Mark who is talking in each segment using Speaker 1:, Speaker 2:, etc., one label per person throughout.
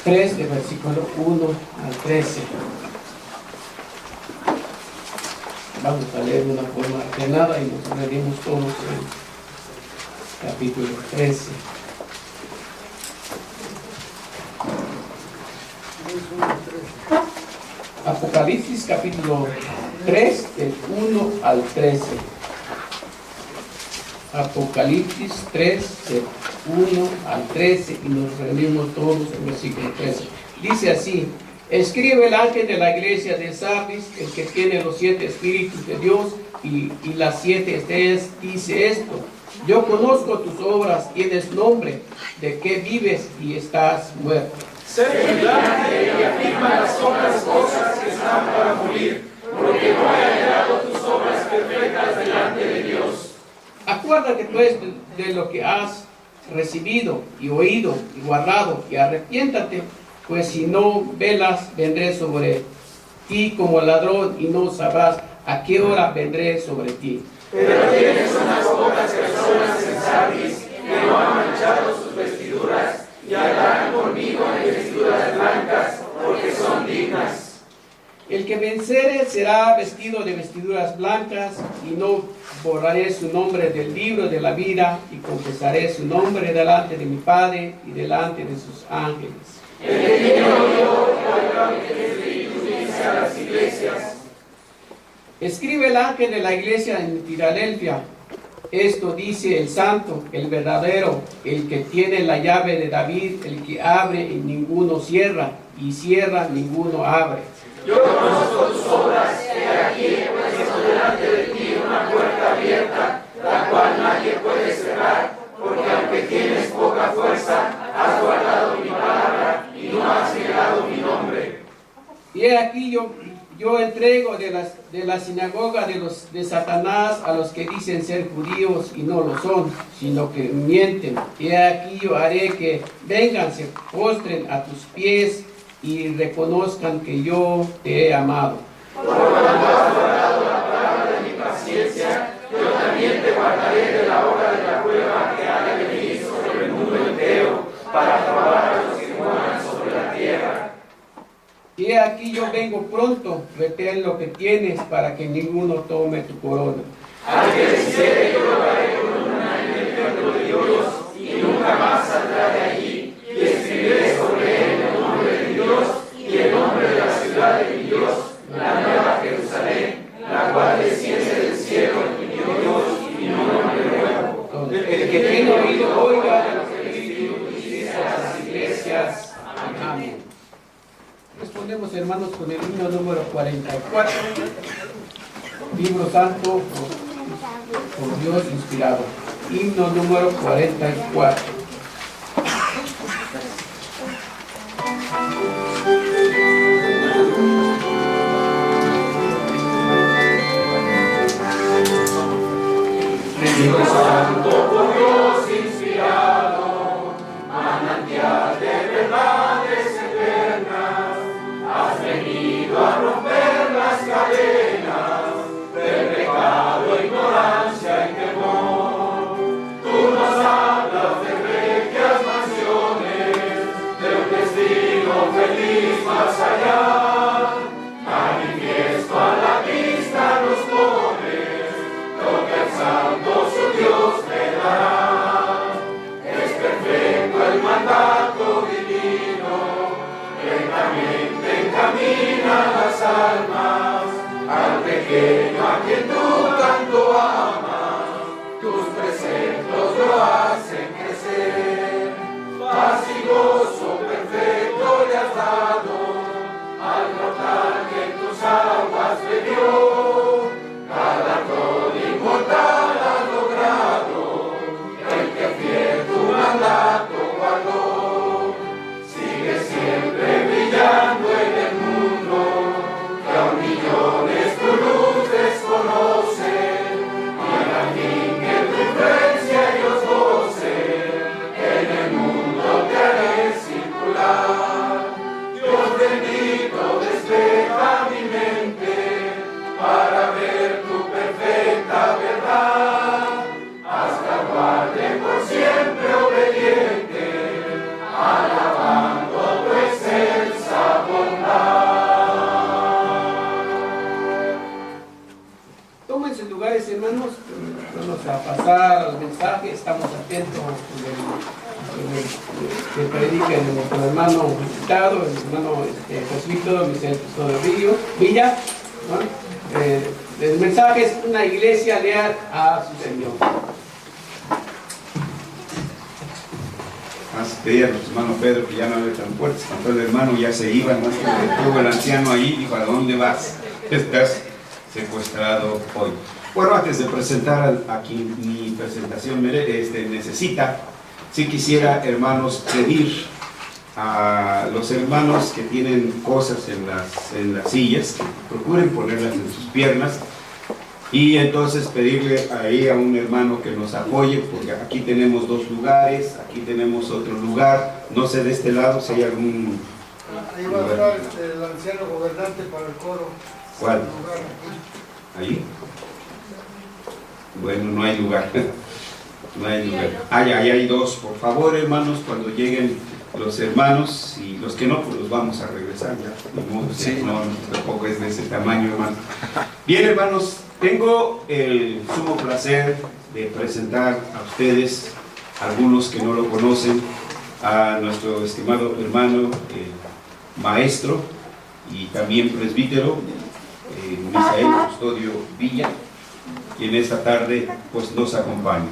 Speaker 1: 3, del versículo 1 al 13. Vamos a leer de una forma ordenada y nos leeremos todos el capítulo 13. Apocalipsis capítulo 3, del 1 al 13. Apocalipsis 3, del 1 al 13, y nos reunimos todos en el versículo 13. Dice así: escribe el ángel de la iglesia de Sardis, el que tiene los 7 espíritus de Dios y las 7 estrellas, dice esto: yo conozco tus obras, tienes nombre, de que vives y estás muerto.
Speaker 2: Sé vigilante y afirma las otras cosas que están para morir, porque no he hallado tus obras perfectas delante de Dios.
Speaker 1: Acuérdate pues de lo que has recibido y oído y guardado, y arrepiéntate, pues si no velas, vendré sobre ti como ladrón, y no sabrás a qué hora vendré sobre ti.
Speaker 2: Pero tienes unas pocas personas en Sardis que no han manchado sus vestiduras, y andarán conmigo en vestiduras blancas, porque son dignas.
Speaker 1: El que vencere será vestido de vestiduras blancas, y no borraré su nombre del libro de la vida, y confesaré su nombre delante de mi Padre y delante de sus ángeles.
Speaker 2: El que tiene oído, oiga lo que el Espíritu dice a las iglesias.
Speaker 1: Escribe el ángel de la iglesia en Filadelfia: esto dice el santo, el verdadero, el que tiene la llave de David, el que abre y ninguno cierra, y cierra ninguno abre.
Speaker 2: Yo conozco tus obras, que aquí he puesto delante de ti una puerta abierta, la cual nadie puede cerrar, porque aunque tienes poca fuerza, has guardado mi palabra y no has negado mi nombre.
Speaker 1: Y he aquí yo entrego de la sinagoga de Satanás a los que dicen ser judíos y no lo son, sino que mienten. Y he aquí yo haré que vengan, se postren a tus pies y reconozcan que yo te he amado.
Speaker 2: Por cuanto has guardado la palabra de mi paciencia, yo también te guardaré de la hora de la prueba que ha de venir sobre el mundo entero, para probar a los que moran sobre la tierra.
Speaker 1: Y he aquí yo vengo pronto, retén lo que tienes, para que ninguno tome tu corona.
Speaker 2: Al que venciere yo lo haré columna en el templo de Dios, y nunca más saldrá de allí, y escribiré sobre él el nombre de Dios y el nombre de la ciudad de mi Dios, la nueva Jerusalén, la cual desciende del cielo, y mi Dios y mi nombre nuevo.
Speaker 1: El que tiene oído, oiga de lo que el Espíritu dice a las iglesias. Amén. Respondemos, hermanos, con el himno número 44, libro santo por Dios inspirado. Himno número 44.
Speaker 2: Libro santo por Dios inspirado, manantial de verdades eternas, has venido a romper las cadenas del pecado, ignorancia y temor. Tú nos hablas de regias mansiones, de un destino feliz más allá. Manifiesto a la vista nos pones lo que el santo su Dios te dará. Es perfecto el mandato divino, rectamente encamina las almas al pequeño a quien tú tanto amas. Tus preceptos lo hacen crecer, paz y gozo perfecto le has dado al mortal que en tus aguas bebió. Galardón inmortal has logrado, el que fiel tu mandato guardó. Sigue siempre brillando en el mundo, que a millones tu luz desconocen, y al fin que tu influencia ellos gozan.
Speaker 1: pasar al mensaje, estamos atentos que predique el hermano invitado, el hermano presbítero Vicente de Villa, ¿no? El mensaje es una iglesia leal a su Señor.
Speaker 3: Veía a los hermanos Pedro que ya no eran tan fuertes, tanto el hermano ya se iba, más que tuvo el anciano ahí, dijo: ¿a dónde vas? Estás secuestrado hoy. Bueno, antes de presentar a quien mi presentación necesita, sí quisiera, hermanos, pedir a los hermanos que tienen cosas en las sillas, que procuren ponerlas en sus piernas, y entonces pedirle ahí a un hermano que nos apoye, porque aquí tenemos 2 lugares, aquí tenemos otro lugar, no sé de este lado si hay algún...
Speaker 4: Ahí va a estar el anciano gobernante para el coro.
Speaker 3: ¿Cuál? ¿Ahí? Bueno, no hay lugar. No hay lugar. Ahí hay 2. Por favor, hermanos, cuando lleguen los hermanos, y los que no, pues los vamos a regresar ya. Ni modo, sí. No, tampoco es de ese tamaño, hermano. Bien, hermanos, tengo el sumo placer de presentar a ustedes, algunos que no lo conocen, a nuestro estimado hermano, maestro y también presbítero, Misael Custodio Villa, quien esta tarde pues nos acompaña.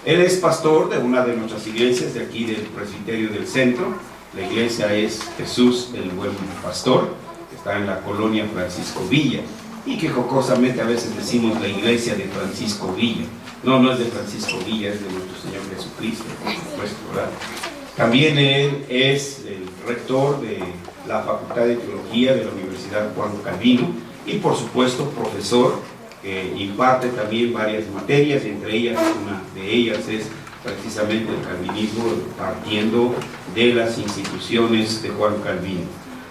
Speaker 3: Él es pastor de una de nuestras iglesias de aquí del presbiterio del centro. La iglesia es Jesús el Buen Pastor, que está en la colonia Francisco Villa, y que jocosamente a veces decimos la iglesia de Francisco Villa. No, no es de Francisco Villa, es de nuestro Señor Jesucristo, por supuesto, ¿verdad? También él es el rector de la Facultad de Teología de la Universidad Juan Calvino, y por supuesto profesor que imparte también varias materias, entre ellas, una de ellas es precisamente el calvinismo, partiendo de las instituciones de Juan Calvino.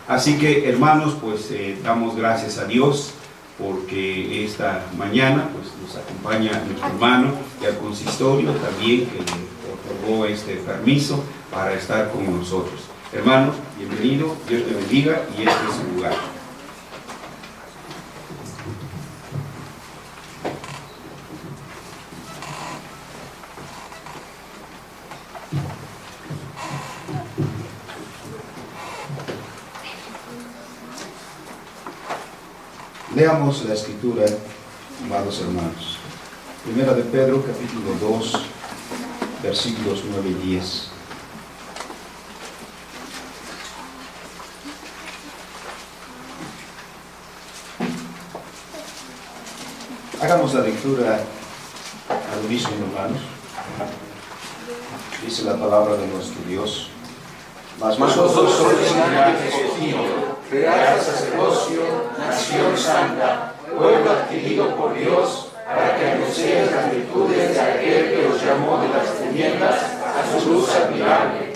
Speaker 3: Así que, hermanos, pues damos gracias a Dios porque esta mañana pues nos acompaña nuestro hermano y al consistorio también, que le otorgó este permiso para estar con nosotros. Hermano, bienvenido, Dios te bendiga, y este es su lugar. Leamos la escritura, amados hermanos. Primera de Pedro, capítulo 2, versículos 9 y 10. Hagamos la lectura al unísono, hermanos. Dice la palabra de nuestro Dios: mas vosotros sois linaje escogido, real sacerdocio, nación santa, pueblo adquirido por Dios, para que anunciéis las virtudes de aquel que os llamó de las tinieblas a su luz admirable.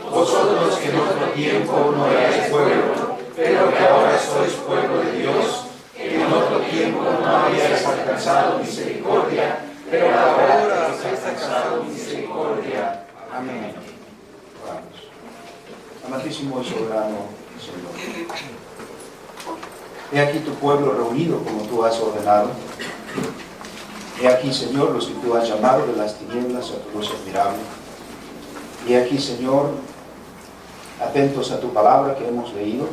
Speaker 3: Vosotros los que en otro tiempo no erais pueblo, pero que ahora sois pueblo de Dios, que en otro tiempo no habíais alcanzado misericordia, pero ahora habéis alcanzado misericordia. Amén. Vamos. Amantísimo y soberano Señor, he aquí tu pueblo reunido como tú has ordenado. He aquí, Señor, los que tú has llamado de las tinieblas a tu luz admirable. Y aquí, Señor, atentos a tu palabra que hemos leído,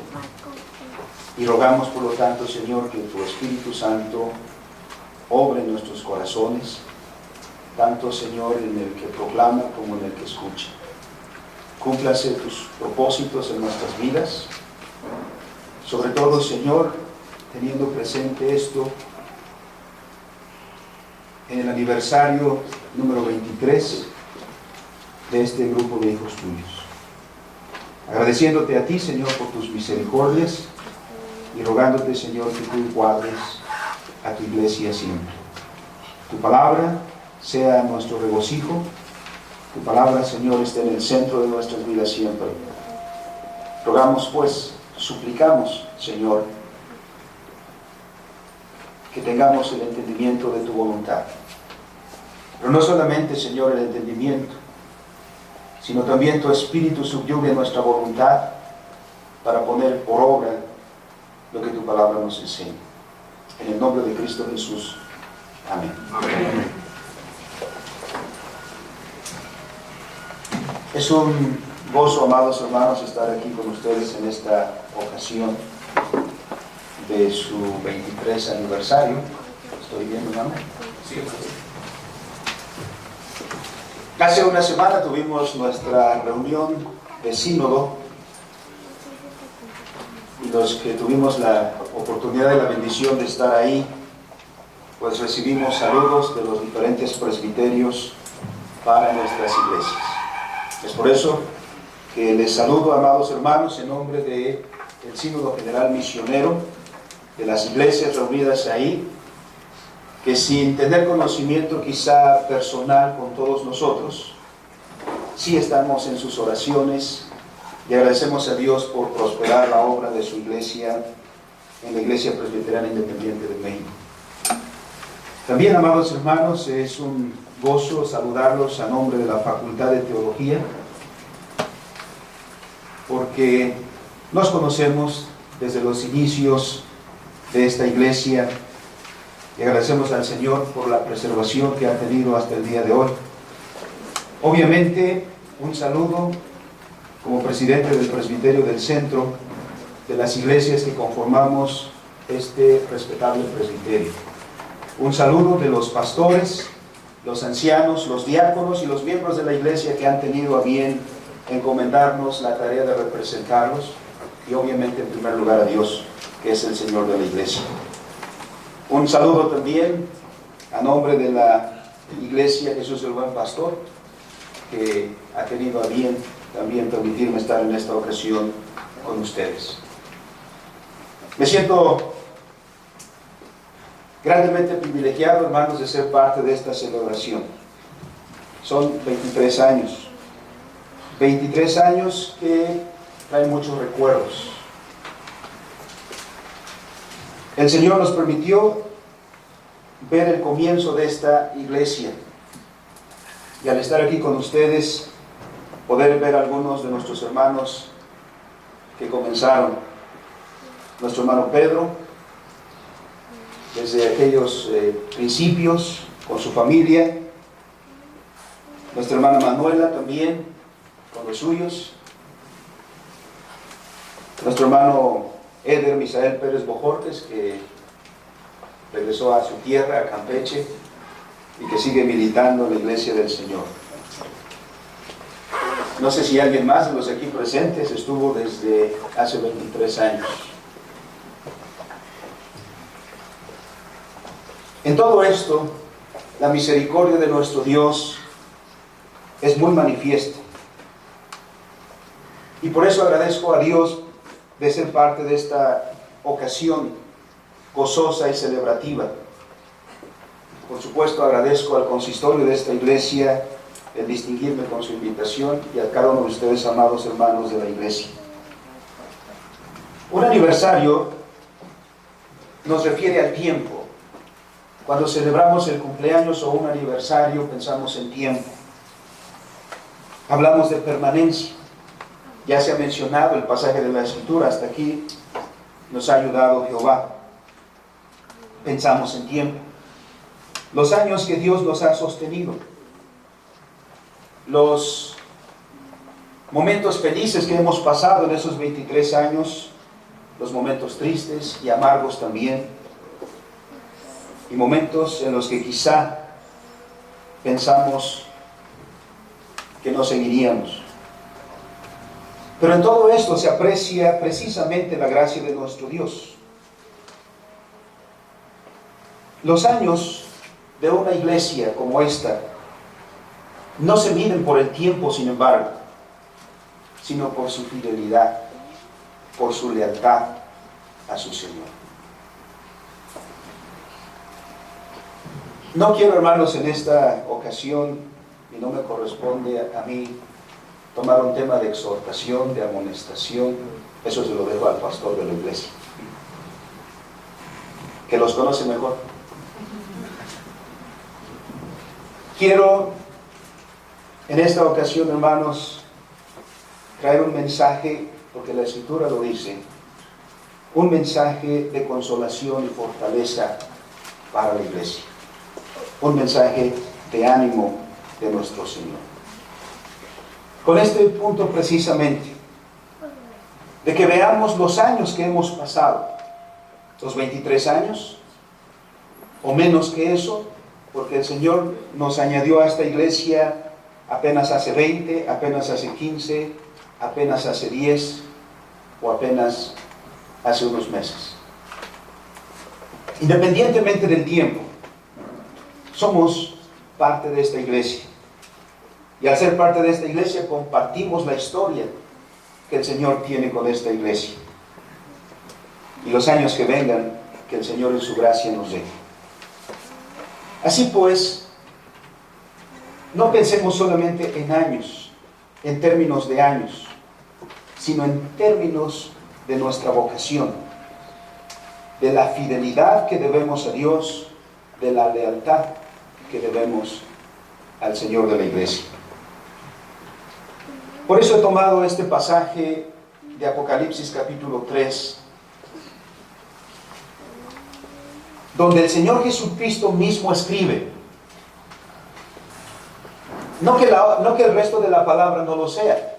Speaker 3: y rogamos por lo tanto, Señor, que tu Espíritu Santo obre en nuestros corazones, tanto, Señor, en el que proclama como en el que escucha. Cúmplase tus propósitos en nuestras vidas, sobre todo, Señor, teniendo presente esto en el aniversario número 23 de este grupo de hijos tuyos. Agradeciéndote a ti, Señor, por tus misericordias, y rogándote, Señor, que tú guardes a tu iglesia siempre. Tu palabra sea nuestro regocijo. Tu palabra, Señor, esté en el centro de nuestras vidas siempre. Rogamos, pues, suplicamos, Señor, que tengamos el entendimiento de tu voluntad. Pero no solamente, Señor, el entendimiento, sino también tu Espíritu subyugue nuestra voluntad para poner por obra lo que tu palabra nos enseña. En el nombre de Cristo Jesús. Amén. Amén.
Speaker 5: Es un gozo, amados hermanos, estar aquí con ustedes en esta ocasión de su 23 aniversario. ¿Estoy bien, hermano?
Speaker 3: Sí.
Speaker 5: Hace una semana tuvimos nuestra reunión de sínodo y los que tuvimos la oportunidad y la bendición de estar ahí, pues recibimos saludos de los diferentes presbiterios para nuestras iglesias. Es por eso que les saludo, amados hermanos, en nombre del Sínodo General Misionero, de las iglesias reunidas ahí, que sin tener conocimiento quizá personal con todos nosotros, sí estamos en sus oraciones y agradecemos a Dios por prosperar la obra de su iglesia en la Iglesia Presbiteriana Independiente de México. También, amados hermanos, es un gozo saludarlos a nombre de la Facultad de Teología, porque nos conocemos desde los inicios de esta iglesia y agradecemos al Señor por la preservación que ha tenido hasta el día de hoy. Obviamente, un saludo como presidente del presbiterio del centro de las iglesias que conformamos este respetable presbiterio. Un saludo de los pastores, los ancianos, los diáconos y los miembros de la iglesia que han tenido a bien encomendarnos la tarea de representarlos, y obviamente en primer lugar a Dios, que es el Señor de la iglesia. Un saludo también a nombre de la iglesia Jesús el Buen Pastor, que ha tenido a bien también permitirme estar en esta ocasión con ustedes. Me siento grandemente privilegiado, hermanos, de ser parte de esta celebración. Son 23 años. 23 años que traen muchos recuerdos. El Señor nos permitió ver el comienzo de esta iglesia. Y al estar aquí con ustedes, poder ver a algunos de nuestros hermanos que comenzaron. Nuestro hermano Pedro, desde aquellos principios, con su familia. Nuestra hermana Manuela también, con los suyos. Nuestro hermano Eder Misael Pérez Bojortes, que regresó a su tierra, a Campeche, y que sigue militando en la iglesia del Señor. No sé si alguien más de los aquí presentes estuvo desde hace 23 años. En todo esto, la misericordia de nuestro Dios es muy manifiesta. Y por eso agradezco a Dios de ser parte de esta ocasión gozosa y celebrativa. Por supuesto, agradezco al consistorio de esta iglesia el distinguirme con su invitación y a cada uno de ustedes, amados hermanos de la iglesia. Un aniversario nos refiere al tiempo. Cuando celebramos el cumpleaños o un aniversario, pensamos en tiempo. Hablamos de permanencia. Ya se ha mencionado el pasaje de la Escritura, hasta aquí nos ha ayudado Jehová. Pensamos en tiempo. Los años que Dios nos ha sostenido. Los momentos felices que hemos pasado en esos 23 años, los momentos tristes y amargos también, y momentos en los que quizá pensamos que no seguiríamos. Pero en todo esto se aprecia precisamente la gracia de nuestro Dios. Los años de una iglesia como esta no se miden por el tiempo, sin embargo, sino por su fidelidad, por su lealtad a su Señor. No quiero, hermanos, en esta ocasión, y no me corresponde a mí, tomar un tema de exhortación, de amonestación. Eso se lo dejo al pastor de la iglesia, que los conoce mejor. Quiero, en esta ocasión, hermanos, traer un mensaje, porque la Escritura lo dice, un mensaje de consolación y fortaleza para la iglesia. Un mensaje de ánimo de nuestro Señor. con este punto precisamente, de que veamos los años que hemos pasado, los 23 años, o menos que eso, porque el Señor nos añadió a esta iglesia apenas hace 20, apenas hace 15, apenas hace 10, o apenas hace unos meses. Independientemente del tiempo, somos parte de esta iglesia. Y al ser parte de esta iglesia, compartimos la historia que el Señor tiene con esta iglesia. Y los años que vengan, que el Señor en su gracia nos dé. Así pues, no pensemos solamente en años, en términos de años, sino en términos de nuestra vocación, de la fidelidad que debemos a Dios, de la lealtad que debemos al Señor de la iglesia. Por eso he tomado este pasaje de Apocalipsis capítulo 3, donde el Señor Jesucristo mismo escribe. No que el resto de la palabra no lo sea.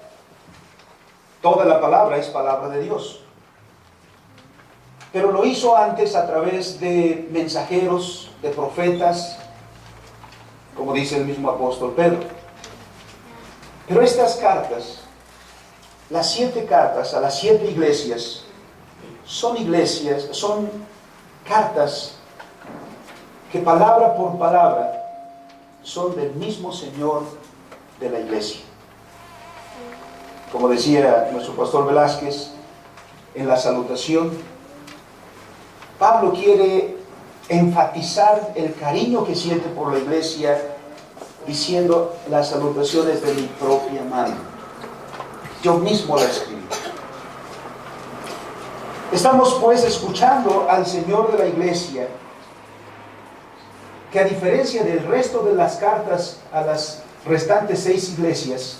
Speaker 5: Toda la palabra es palabra de Dios. Pero lo hizo antes a través de mensajeros, de profetas, como dice el mismo apóstol Pedro. Pero estas cartas, las 7 cartas a las 7 iglesias, son cartas que palabra por palabra son del mismo Señor de la iglesia. Como decía nuestro pastor Velázquez en la salutación, Pablo quiere enfatizar el cariño que siente por la iglesia diciendo: las salutaciones de mi propia mano, yo mismo la escribí. Estamos pues escuchando al Señor de la iglesia, que a diferencia del resto de las cartas a las restantes 6 iglesias,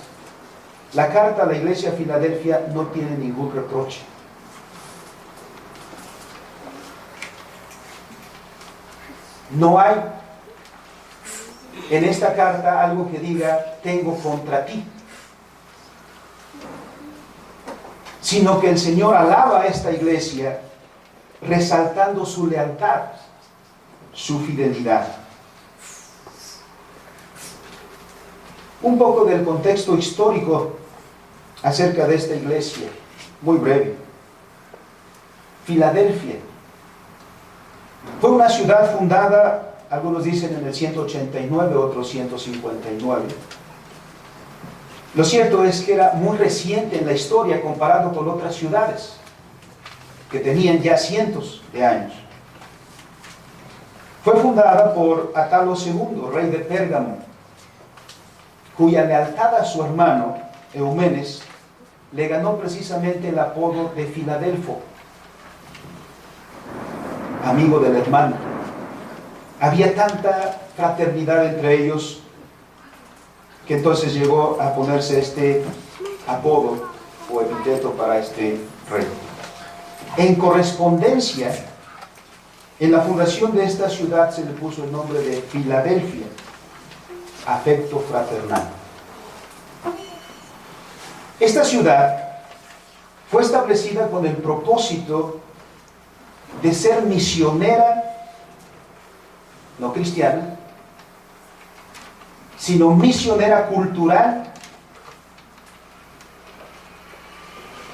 Speaker 5: la carta a la iglesia de Filadelfia no tiene ningún reproche. No hay en esta carta algo que diga tengo contra ti, sino que el Señor alaba a esta iglesia resaltando su lealtad, su fidelidad. Un poco del contexto histórico acerca de esta iglesia, muy breve. Filadelfia fue una ciudad fundada, algunos dicen en el 189, otros 159. Lo cierto es que era muy reciente en la historia comparado con otras ciudades que tenían ya cientos de años. Fue fundada por Atalo II, rey de Pérgamo, cuya lealtad a su hermano Eumenes le ganó precisamente el apodo de Filadelfo, amigo del hermano. Había tanta fraternidad entre ellos que entonces llegó a ponerse este apodo o epíteto para este rey. En correspondencia, en la fundación de esta ciudad se le puso el nombre de Filadelfia, afecto fraternal. Esta ciudad fue establecida con el propósito de ser misionera, no cristiana, sino misionera cultural,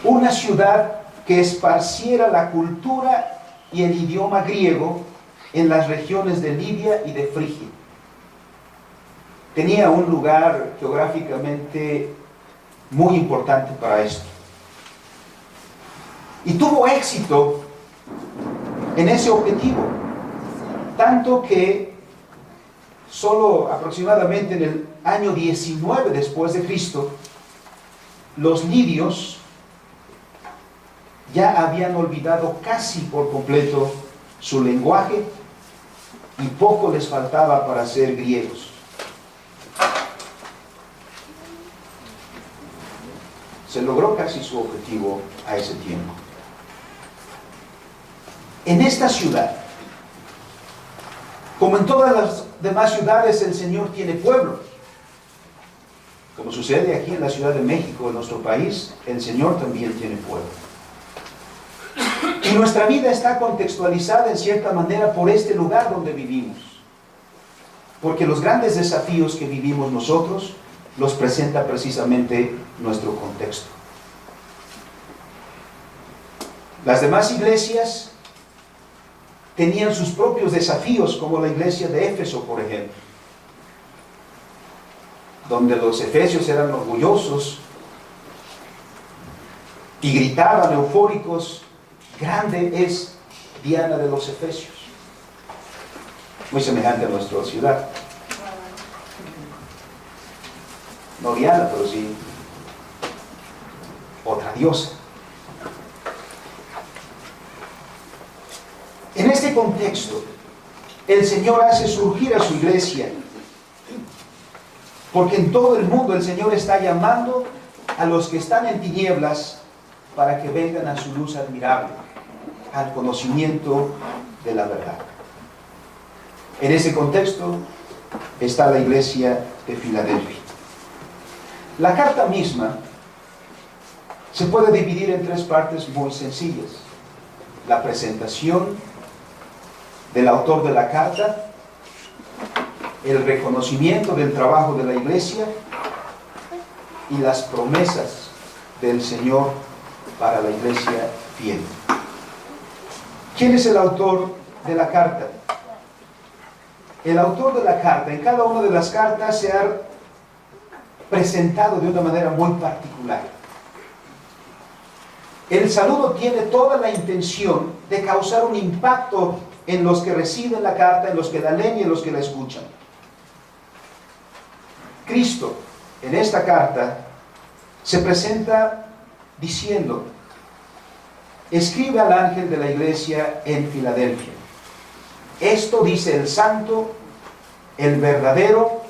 Speaker 5: una ciudad que esparciera la cultura y el idioma griego en las regiones de Libia y de Frigia. Tenía un lugar geográficamente muy importante para esto. Y tuvo éxito en ese objetivo, tanto que solo aproximadamente en el año 19 después de Cristo, los lidios ya habían olvidado casi por completo su lenguaje y poco les faltaba para ser griegos. Se logró casi su objetivo a ese tiempo. En esta ciudad, como en todas las demás ciudades, el Señor tiene pueblos. Como sucede aquí en la Ciudad de México, en nuestro país, el Señor también tiene pueblo. Y nuestra vida está contextualizada en cierta manera por este lugar donde vivimos. Porque los grandes desafíos que vivimos nosotros los presenta precisamente nuestro contexto. Las demás iglesias tenían sus propios desafíos, como la iglesia de Éfeso, por ejemplo, donde los efesios eran orgullosos y gritaban eufóricos: grande es Diana de los Efesios. Muy semejante a nuestra ciudad. No Diana, pero sí otra diosa. En este contexto, el Señor hace surgir a su iglesia, porque en todo el mundo el Señor está llamando a los que están en tinieblas para que vengan a su luz admirable, al conocimiento de la verdad. En ese contexto está la iglesia de Filadelfia. La carta misma se puede dividir en tres partes muy sencillas: la presentación del autor de la carta, el reconocimiento del trabajo de la iglesia y las promesas del Señor para la iglesia fiel. ¿Quién es el autor de la carta? El autor de la carta, en cada una de las cartas se ha presentado de una manera muy particular. El saludo tiene toda la intención de causar un impacto en los que reciben la carta, en los que la leen y en los que la escuchan. Cristo, en esta carta, se presenta diciendo: escribe al ángel de la iglesia en Filadelfia. Esto dice el santo, el verdadero,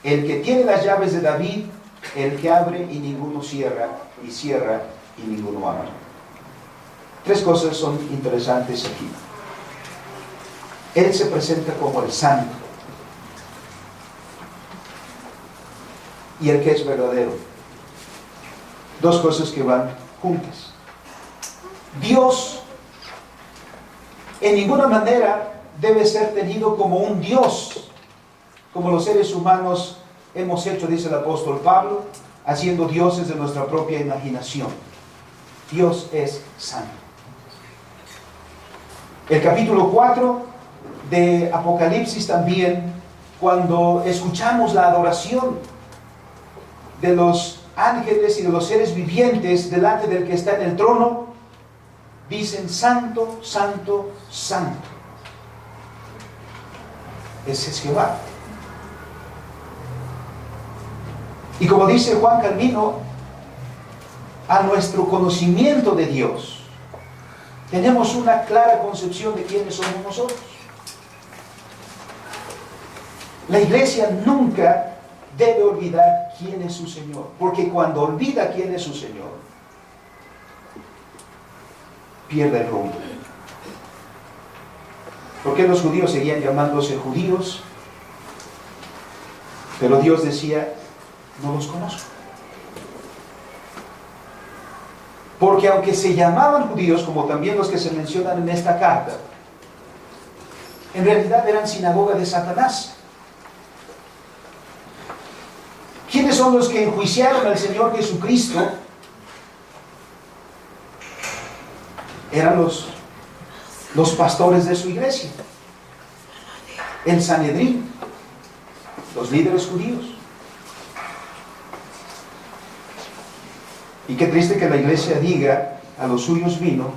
Speaker 5: el que tiene las llaves de David, el que abre y ninguno cierra, y cierra y ninguno abre. Tres cosas son interesantes aquí. Él se presenta como el santo y el que es verdadero. Dos cosas que van juntas. Dios en ninguna manera debe ser tenido como un Dios, como los seres humanos hemos hecho, dice el apóstol Pablo, haciendo dioses de nuestra propia imaginación. Dios es santo. El capítulo 4 de Apocalipsis también, cuando escuchamos la adoración de los ángeles y de los seres vivientes delante del que está en el trono, dicen: santo, santo, santo. Ese es Jehová. Y como dice Juan Calvino, a nuestro conocimiento de Dios tenemos una clara concepción de quiénes somos nosotros. La iglesia nunca debe olvidar quién es su Señor, porque cuando olvida quién es su Señor, pierde el rumbo. ¿Por qué los judíos seguían llamándose judíos? Pero Dios decía: no los conozco. Porque aunque se llamaban judíos, como también los que se mencionan en esta carta, en realidad eran sinagoga de Satanás. ¿Quiénes son los que enjuiciaron al Señor Jesucristo? Eran los pastores de su iglesia, el Sanedrín, los líderes judíos. Y qué triste que la iglesia diga: a los suyos vino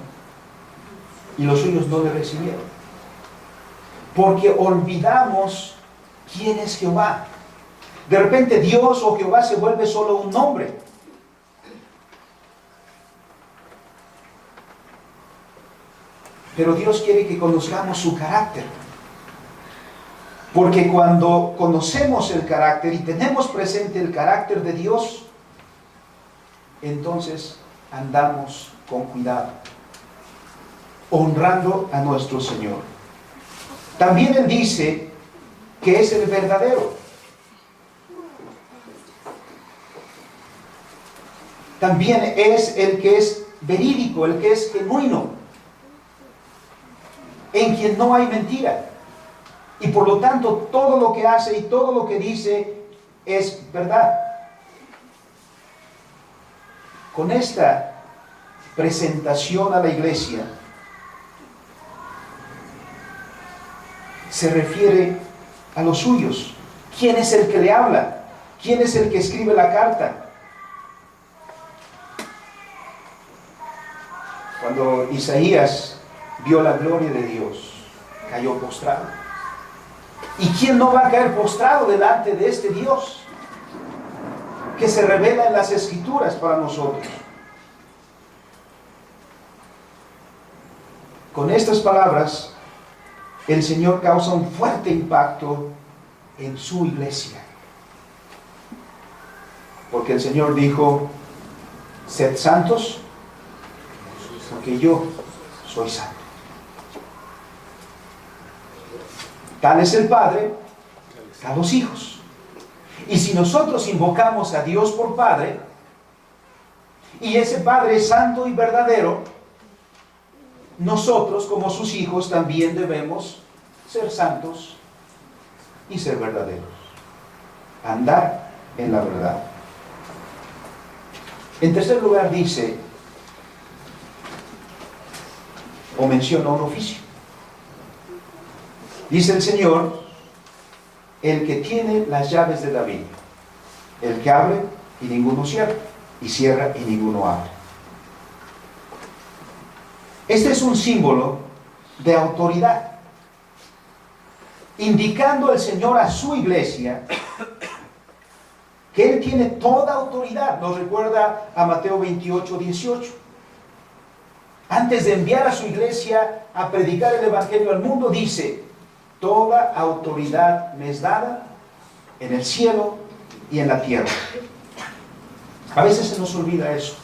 Speaker 5: y los suyos no le recibieron. Porque olvidamos quién es Jehová. De repente Dios o Jehová se vuelve solo un nombre. Pero Dios quiere que conozcamos su carácter. Porque cuando conocemos el carácter y tenemos presente el carácter de Dios, entonces andamos con cuidado, honrando a nuestro Señor. También Él dice que es el verdadero. también es el que es verídico, el que es genuino, en quien no hay mentira. Y por lo tanto, todo lo que hace y todo lo que dice es verdad. Con esta presentación a la iglesia, se refiere a los suyos. ¿Quién es el que le habla? ¿Quién es el que escribe la carta? Cuando Isaías vio la gloria de Dios, cayó postrado. ¿Y quién no va a caer postrado delante de este Dios que se revela en las Escrituras para nosotros? Con estas palabras, el Señor causa un fuerte impacto en su iglesia. Porque el Señor dijo: sed santos, porque yo soy santo. Tal es el Padre a los hijos. Y si nosotros invocamos a Dios por Padre, y ese Padre es santo y verdadero, nosotros como sus hijos también debemos ser santos y ser verdaderos. Andar en la verdad. En tercer lugar dice, o menciona un oficio. Dice el Señor, el que tiene las llaves de David, el que abre y ninguno cierra, y cierra y ninguno abre. Este es un símbolo de autoridad, indicando el Señor a su iglesia que Él tiene toda autoridad. Nos recuerda a Mateo 28, 18. Antes de enviar a su iglesia a predicar el Evangelio al mundo, dice: toda autoridad me es dada en el cielo y en la tierra. A veces se nos olvida eso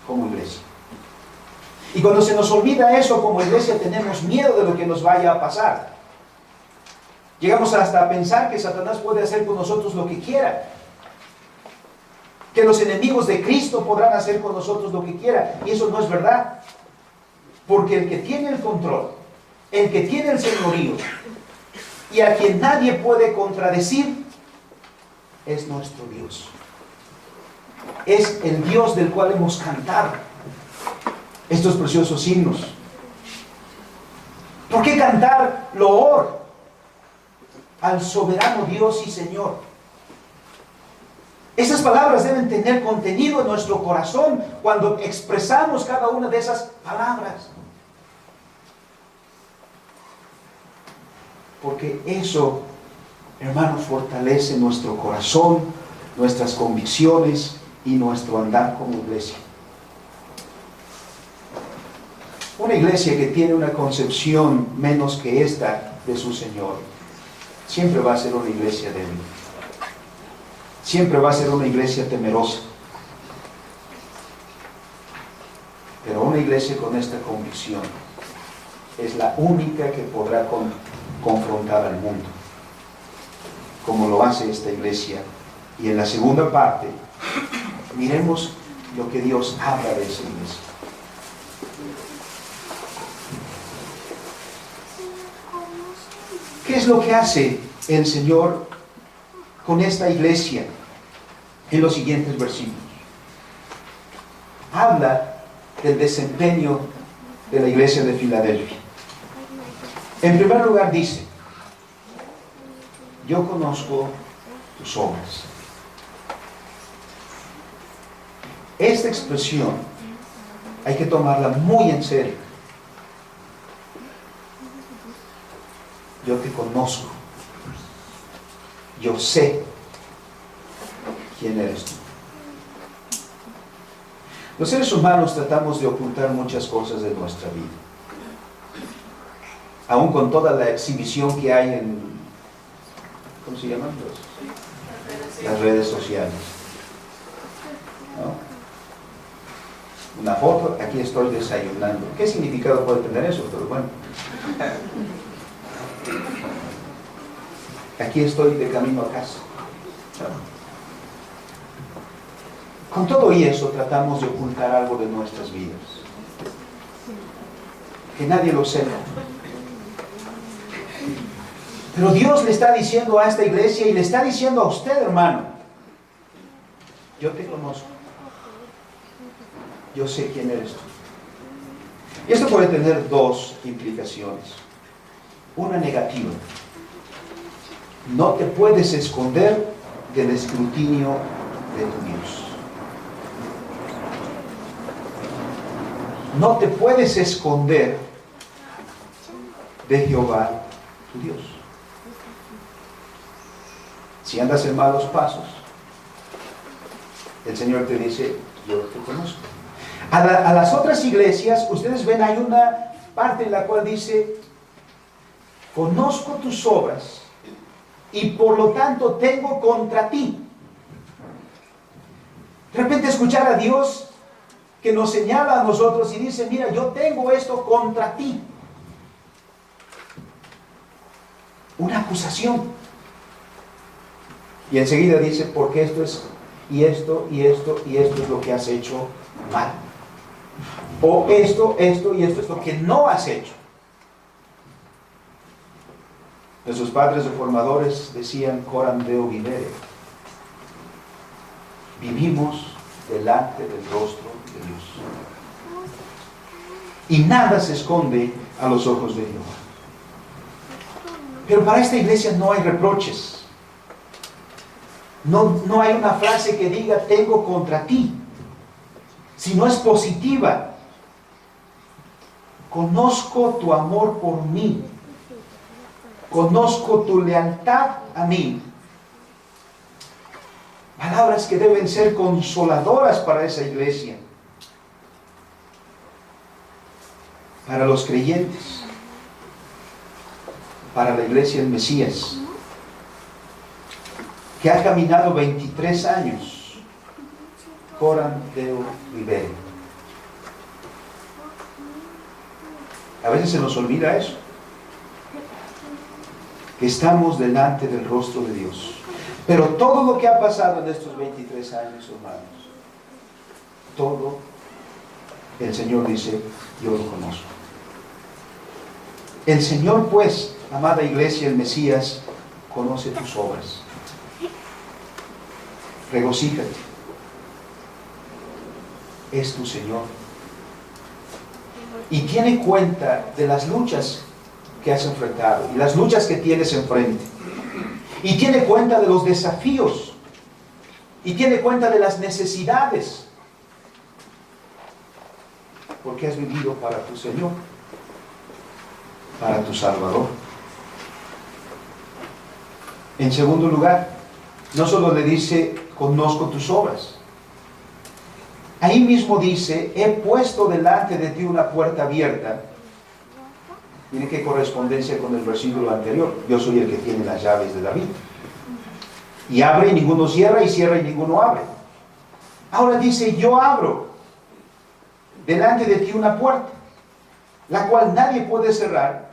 Speaker 5: como iglesia. Y cuando se nos olvida eso como iglesia, tenemos miedo de lo que nos vaya a pasar. Llegamos hasta a pensar que Satanás puede hacer con nosotros lo que quiera, que los enemigos de Cristo podrán hacer con nosotros lo que quiera. Y eso no es verdad. Porque el que tiene el control, el que tiene el señorío, y a quien nadie puede contradecir, es nuestro Dios. Es el Dios del cual hemos cantado estos preciosos himnos. ¿Por qué cantar loor al soberano Dios y Señor? Esas palabras deben tener contenido en nuestro corazón cuando expresamos cada una de esas palabras. Porque eso, hermanos, fortalece nuestro corazón, nuestras convicciones y nuestro andar como iglesia. Una iglesia que tiene una concepción menos que esta de su Señor, siempre va a ser una iglesia débil. Siempre va a ser una iglesia temerosa. Pero una iglesia con esta convicción es la única que podrá confrontar al mundo, como lo hace esta iglesia. Y en la segunda parte, miremos lo que Dios habla de esa iglesia. ¿Qué es lo que hace el Señor con esta iglesia en los siguientes versículos? Habla del desempeño de la iglesia de Filadelfia. En primer lugar dice: yo conozco tus obras. Esta expresión hay que tomarla muy en serio. Yo te conozco. Yo sé quién eres tú. Los seres humanos tratamos de ocultar muchas cosas de nuestra vida. Aún con toda la exhibición que hay en, ¿cómo se llaman? Las redes sociales. ¿No? Una foto, aquí estoy desayunando. ¿Qué significado puede tener eso? Pero bueno. Aquí estoy de camino a casa. Con todo y eso tratamos de ocultar algo de nuestras vidas. Que nadie lo sepa. Pero Dios le está diciendo a esta iglesia y le está diciendo a usted, hermano, yo te conozco. Yo sé quién eres tú. Y esto puede tener dos implicaciones. Una negativa. No te puedes esconder del escrutinio de tu Dios. No te puedes esconder de Jehová, tu Dios. Si andas en malos pasos, el Señor te dice, yo te conozco. A las otras iglesias, ustedes ven, hay una parte en la cual dice, conozco tus obras y por lo tanto tengo contra ti. De repente escuchar a Dios que nos señala a nosotros y dice, mira, yo tengo esto contra ti. Una acusación. Y enseguida dice, porque esto es, y esto, y esto, y esto es lo que has hecho mal. O esto, esto y esto es lo que no has hecho. Nuestros padres reformadores decían, coram Deo vivere. Vivimos delante del rostro de Dios. Y nada se esconde a los ojos de Jehová. Pero para esta iglesia no hay reproches. No hay una frase que diga, tengo contra ti. Sino es positiva. Conozco tu amor por mí. Conozco tu lealtad a mí. Palabras que deben ser consoladoras para esa iglesia. Para los creyentes. Para la iglesia del Mesías. Que ha caminado 23 años. Coram Deo vivere. A veces se nos olvida eso. Que estamos delante del rostro de Dios. Pero todo lo que ha pasado en estos 23 años, hermanos, todo, el Señor dice, yo lo conozco. El Señor, pues, amada iglesia, el Mesías, conoce tus obras. Regocíjate. Es tu Señor. Y tiene cuenta de las luchas que has enfrentado y las luchas que tienes enfrente. Y tiene cuenta de los desafíos. Y tiene cuenta de las necesidades. Porque has vivido para tu Señor. Para tu Salvador. En segundo lugar, no solo le dice, conozco tus obras. Ahí mismo dice, he puesto delante de ti una puerta abierta. Miren qué correspondencia con el versículo anterior. Yo soy el que tiene las llaves de David. Y abre y ninguno cierra, y cierra y ninguno abre. Ahora dice, yo abro delante de ti una puerta, la cual nadie puede cerrar.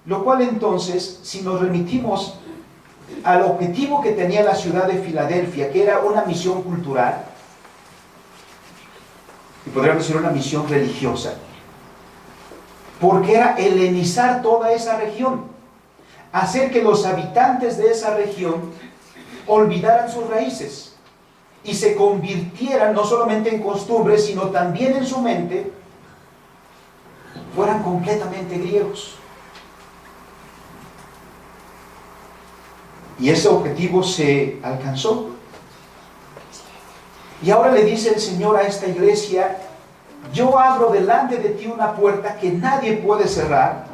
Speaker 5: Lo cual entonces, si nos remitimos al objetivo que tenía la ciudad de Filadelfia, que era una misión cultural, y podríamos decir una misión religiosa, porque era helenizar toda esa región, hacer que los habitantes de esa región olvidaran sus raíces y se convirtieran no solamente en costumbres, sino también en su mente, fueran completamente griegos. Y ese objetivo se alcanzó. Y ahora le dice el Señor a esta iglesia, yo abro delante de ti una puerta que nadie puede cerrar,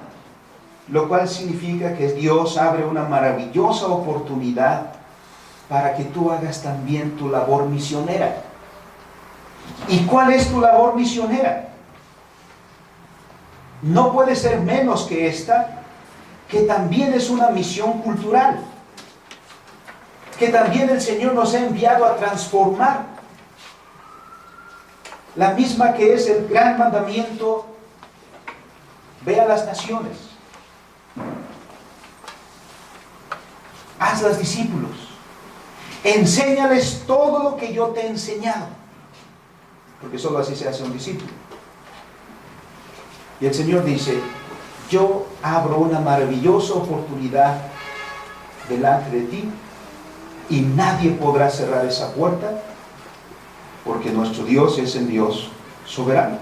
Speaker 5: lo cual significa que Dios abre una maravillosa oportunidad para que tú hagas también tu labor misionera. ¿Y cuál es tu labor misionera? No puede ser menos que esta, que también es una misión cultural, que también el Señor nos ha enviado a transformar. La misma que es el gran mandamiento, ve a las naciones, hazlas discípulos, enséñales todo lo que yo te he enseñado, porque solo así se hace un discípulo. Y el Señor dice, yo abro una maravillosa oportunidad delante de ti y nadie podrá cerrar esa puerta, porque nuestro Dios es el Dios soberano.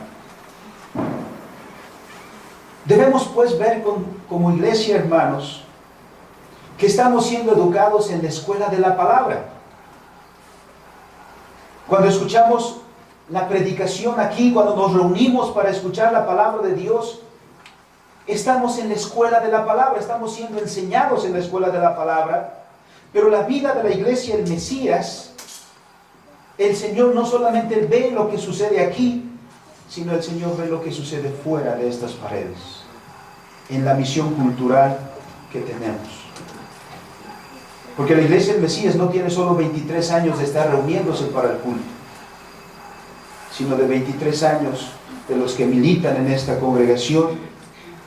Speaker 5: Debemos pues ver como iglesia, hermanos, que estamos siendo educados en la escuela de la palabra. Cuando escuchamos la predicación aquí, cuando nos reunimos para escuchar la palabra de Dios, estamos en la escuela de la palabra, estamos siendo enseñados en la escuela de la palabra. Pero la vida de la iglesia, el Mesías, el Señor no solamente ve lo que sucede aquí, sino el Señor ve lo que sucede fuera de estas paredes, en la misión cultural que tenemos. Porque la iglesia del Mesías no tiene solo 23 años de estar reuniéndose para el culto, sino de 23 años de los que militan en esta congregación,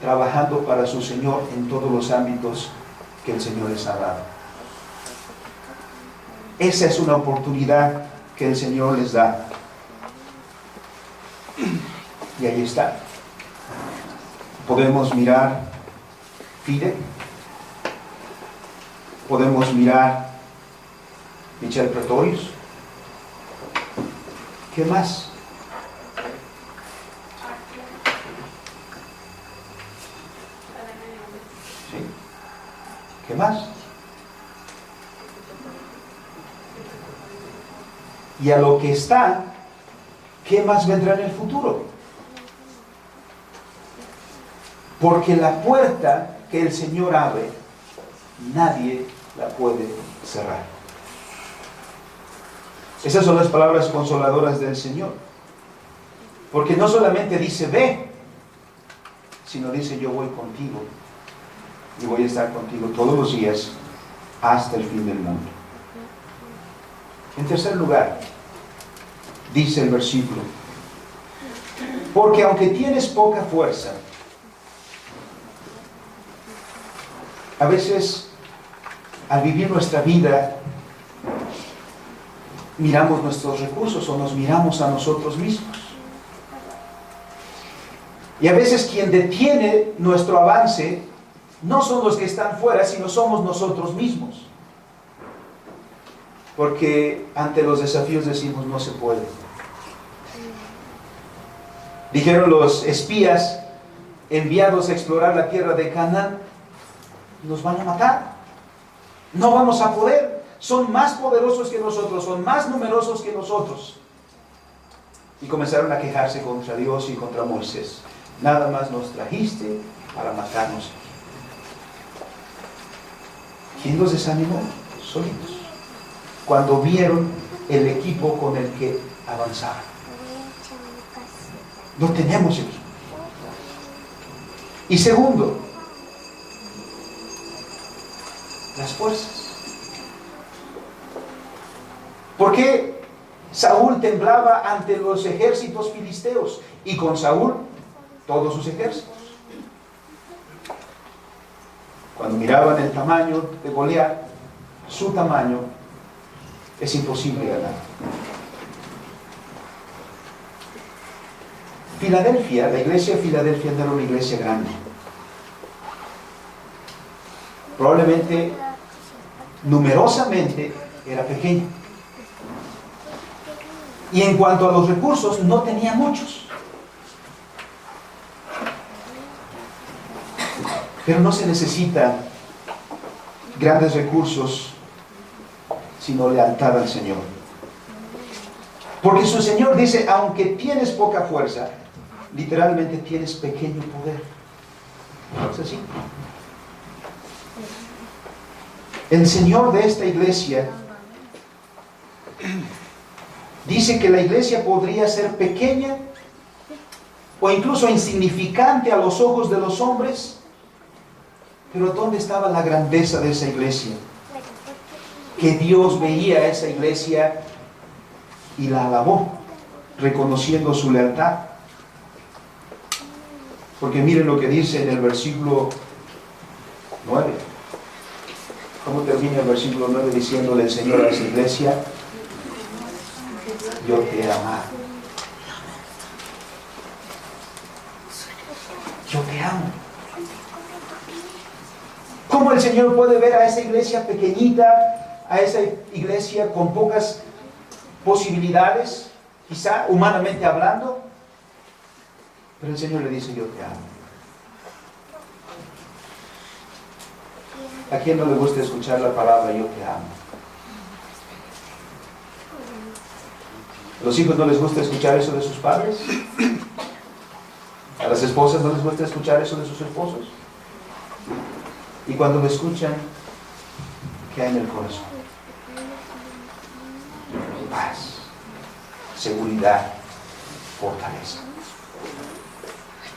Speaker 5: trabajando para su Señor en todos los ámbitos que el Señor les ha dado. Esa es una oportunidad que el Señor les da. Y ahí está. Podemos mirar Fide, podemos mirar Michel Pretorius. ¿Qué más? ¿Sí? ¿Qué más? Y a lo que está, ¿qué más vendrá en el futuro? Porque la puerta que el Señor abre, nadie la puede cerrar. Esas son las palabras consoladoras del Señor. Porque no solamente dice ve, sino dice yo voy contigo y voy a estar contigo todos los días hasta el fin del mundo. En tercer lugar, dice el versículo, porque aunque tienes poca fuerza, a veces al vivir nuestra vida miramos nuestros recursos o nos miramos a nosotros mismos. Y a veces quien detiene nuestro avance no son los que están fuera, sino somos nosotros mismos. Porque ante los desafíos decimos no se puede. Dijeron los espías enviados a explorar la tierra de Canaán, nos van a matar, no vamos a poder, son más poderosos que nosotros, son más numerosos que nosotros. Y comenzaron a quejarse contra Dios y contra Moisés. Nada más nos trajiste para matarnos. ¿Quién los desanimó? Solitos. Cuando vieron el equipo con el que avanzaban. No tenemos equipo. Y segundo, las fuerzas. ¿Por qué Saúl temblaba ante los ejércitos filisteos? Y con Saúl, todos sus ejércitos. Cuando miraban el tamaño de Goliat, su tamaño, es imposible ganar. Filadelfia, la iglesia de Filadelfia no era una iglesia grande. Probablemente, numerosamente, era pequeña. Y en cuanto a los recursos, no tenía muchos. Pero no se necesitan grandes recursos, sino lealtad al Señor. Porque su Señor dice, aunque tienes poca fuerza, literalmente tienes pequeño poder. ¿Es así? El Señor de esta iglesia dice que la iglesia podría ser pequeña o incluso insignificante a los ojos de los hombres, pero ¿dónde estaba la grandeza de esa iglesia? Que Dios veía a esa iglesia y la alabó, reconociendo su lealtad. Porque miren lo que dice en el versículo 9. ¿Cómo termina? termina el versículo 9 diciéndole el Señor a esa iglesia: yo te he amado. Yo te amo. ¿Cómo el Señor puede ver a esa iglesia pequeñita, a esa iglesia con pocas posibilidades, quizá humanamente hablando? Pero el Señor le dice: yo te amo. ¿A quién no le gusta escuchar la palabra yo te amo? ¿A los hijos no les gusta escuchar eso de sus padres? ¿A las esposas no les gusta escuchar eso de sus esposos? Y cuando lo escuchan, ¿qué hay en el corazón? Paz, seguridad, fortaleza.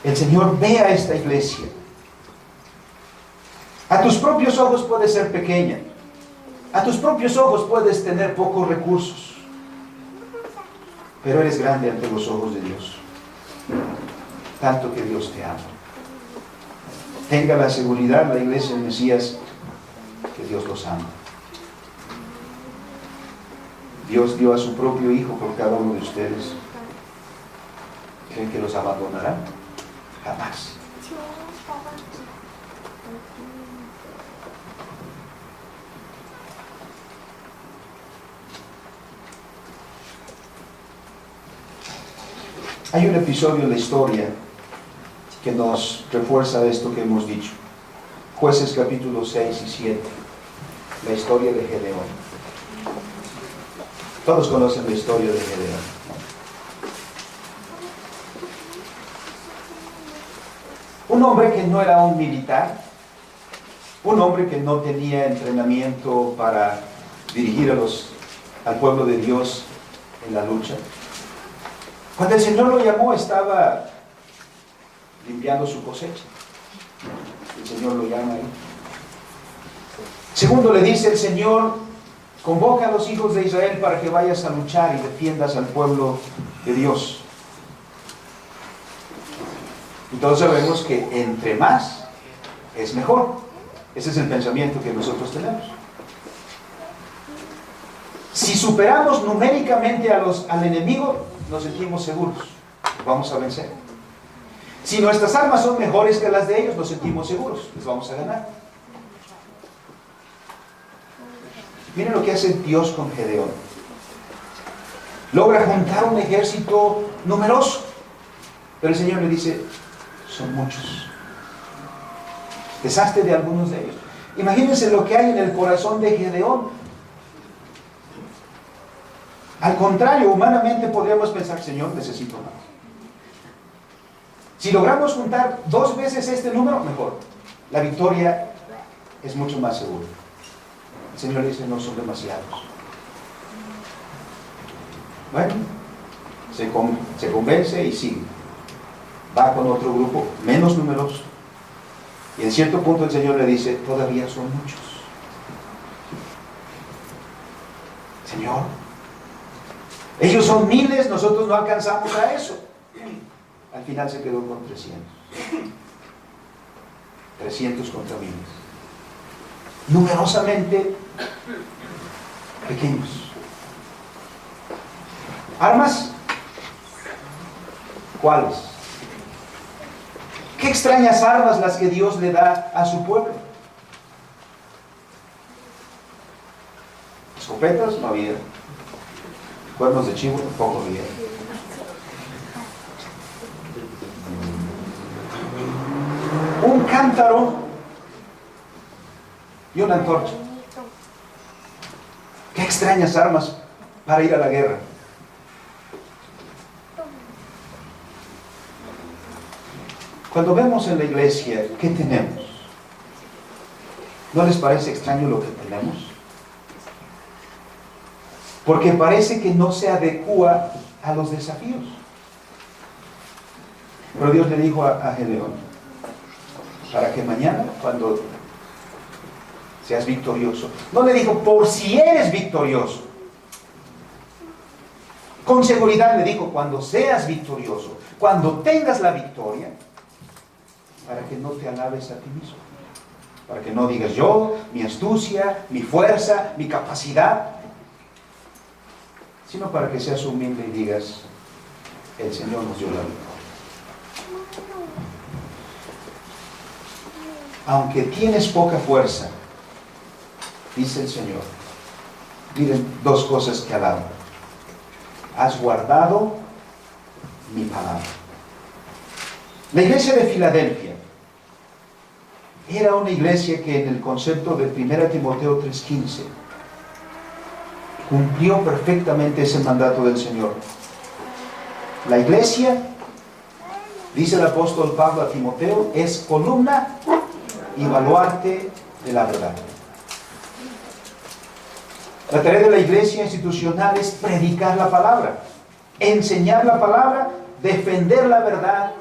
Speaker 5: El Señor ve a esta iglesia. A tus propios ojos puede ser pequeña. A tus propios ojos puedes tener pocos recursos. Pero eres grande ante los ojos de Dios. Tanto que Dios te ama. Tenga la seguridad, la iglesia del Mesías, que Dios los ama. Dios dio a su propio Hijo por cada uno de ustedes. ¿Creen que los abandonará? Jamás. Hay un episodio en la historia que nos refuerza esto que hemos dicho. Jueces capítulos 6 y 7. La historia de Gedeón. Todos conocen la historia de Gedeón. Un hombre que no era un militar, un hombre que no tenía entrenamiento para dirigir al pueblo de Dios en la lucha. Cuando el Señor lo llamó, estaba limpiando su cosecha. El Señor lo llama ahí. Segundo, le dice el Señor: convoca a los hijos de Israel para que vayas a luchar y defiendas al pueblo de Dios. Y todos sabemos que entre más es mejor. Ese es el pensamiento que nosotros tenemos. Si superamos numéricamente al enemigo, nos sentimos seguros, vamos a vencer. Si nuestras armas son mejores que las de ellos, nos sentimos seguros, les vamos a ganar. Miren lo que hace Dios con Gedeón. Logra juntar un ejército numeroso, pero el Señor le dice: son muchos. Deshazte de algunos de ellos. Imagínense lo que hay en el corazón de Gedeón. Al contrario, humanamente podríamos pensar: Señor, necesito más. Si logramos juntar 2 veces este número, mejor. La victoria es mucho más segura. El Señor dice: no son demasiados. Bueno, se convence y sigue. Va con otro grupo menos numeroso. Y en cierto punto el Señor le dice: todavía son muchos. Señor, ellos son miles, nosotros no alcanzamos a eso. Al final se quedó con 300. 300 contra miles. Numerosamente pequeños. ¿Armas? ¿Cuáles? Qué extrañas armas las que Dios le da a su pueblo. Escopetas no había. Cuernos de chivo tampoco había. Un cántaro y una antorcha. Qué extrañas armas para ir a la guerra. Cuando vemos en la iglesia, ¿qué tenemos? ¿No les parece extraño lo que tenemos? Porque parece que no se adecúa a los desafíos. Pero Dios le dijo a Gedeón: para que mañana, cuando seas victorioso, no le dijo por si eres victorioso, con seguridad le dijo: cuando seas victorioso, cuando tengas la victoria, para que no te alabes a ti mismo. Para que no digas yo, mi astucia, mi fuerza, mi capacidad, sino para que seas humilde y digas, el Señor nos dio la victoria. Aunque tienes poca fuerza, dice el Señor, miren dos cosas que alaban. Has guardado mi palabra. La iglesia de Filadelfia era una iglesia que en el concepto de 1 Timoteo 3:15 cumplió perfectamente ese mandato del Señor. La iglesia, dice el apóstol Pablo a Timoteo, es columna y baluarte de la verdad. La tarea de la iglesia institucional es predicar la palabra, enseñar la palabra, defender la verdad,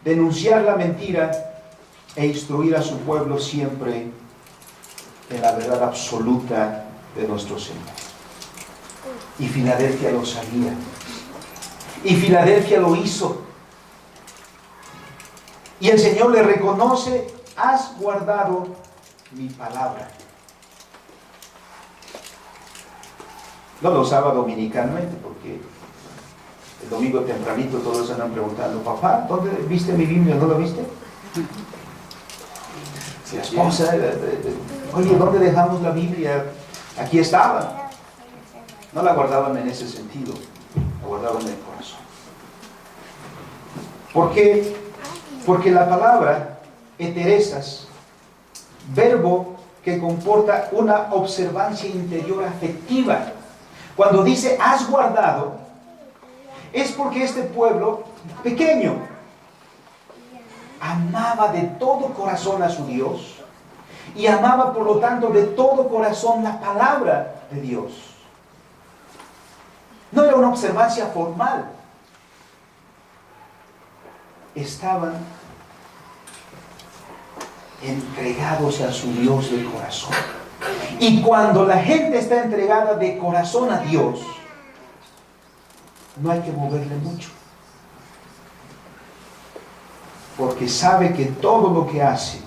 Speaker 5: denunciar la mentira e instruir a su pueblo siempre en la verdad absoluta de nuestro Señor. Y Filadelfia lo sabía. Y Filadelfia lo hizo. Y el Señor le reconoce, has guardado mi palabra. No lo usaba dominicanamente porque el domingo tempranito todos andan preguntando, papá, ¿dónde viste mi Biblia? ¿No lo viste? La esposa, oye, ¿dónde dejamos la Biblia? Aquí estaba. No la guardaban en ese sentido, la guardaban en el corazón. ¿Por qué? Porque la palabra eteresas, verbo que comporta una observancia interior afectiva. Cuando dice has guardado, es porque este pueblo pequeño amaba de todo corazón a su Dios y amaba por lo tanto de todo corazón la palabra de Dios. No era una observancia formal. Estaban entregados a su Dios de corazón. Y cuando la gente está entregada de corazón a Dios, no hay que moverle mucho. Porque sabe que todo lo que hace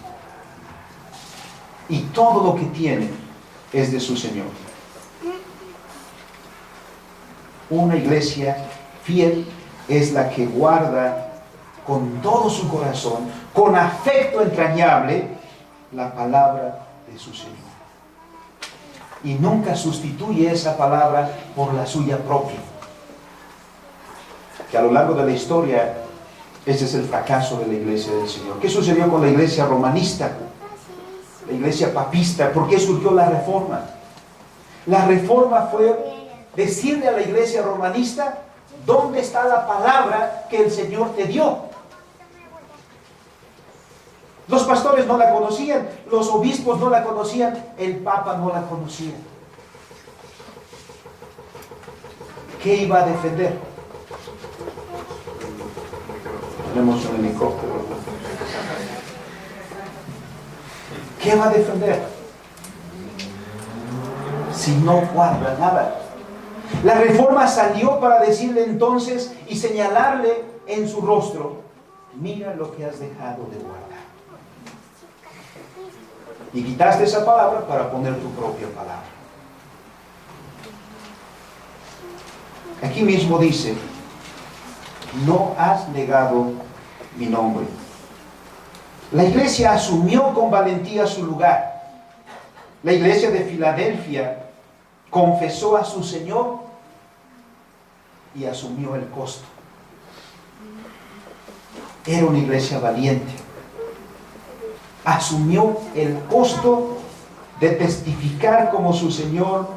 Speaker 5: y todo lo que tiene es de su Señor. Una iglesia fiel es la que guarda con todo su corazón, con afecto entrañable, la palabra de su Señor. Y nunca sustituye esa palabra por la suya propia. Que a lo largo de la historia, ese es el fracaso de la iglesia del Señor. ¿Qué sucedió con la iglesia romanista? La iglesia papista. ¿Por qué surgió la reforma? La reforma fue decirle a la iglesia romanista, ¿dónde está la palabra que el Señor te dio? Los pastores no la conocían, los obispos no la conocían, el Papa no la conocía. ¿Qué iba a defender? Tenemos un helicóptero. ¿Qué va a defender? Si no guarda nada. La reforma salió para decirle entonces y señalarle en su rostro, mira lo que has dejado de guardar. Y quitaste esa palabra para poner tu propia palabra. Aquí mismo dice, no has negado mi nombre. La iglesia asumió con valentía su lugar. La iglesia de Filadelfia confesó a su Señor y asumió el costo. Era una iglesia valiente. Asumió el costo de testificar como su Señor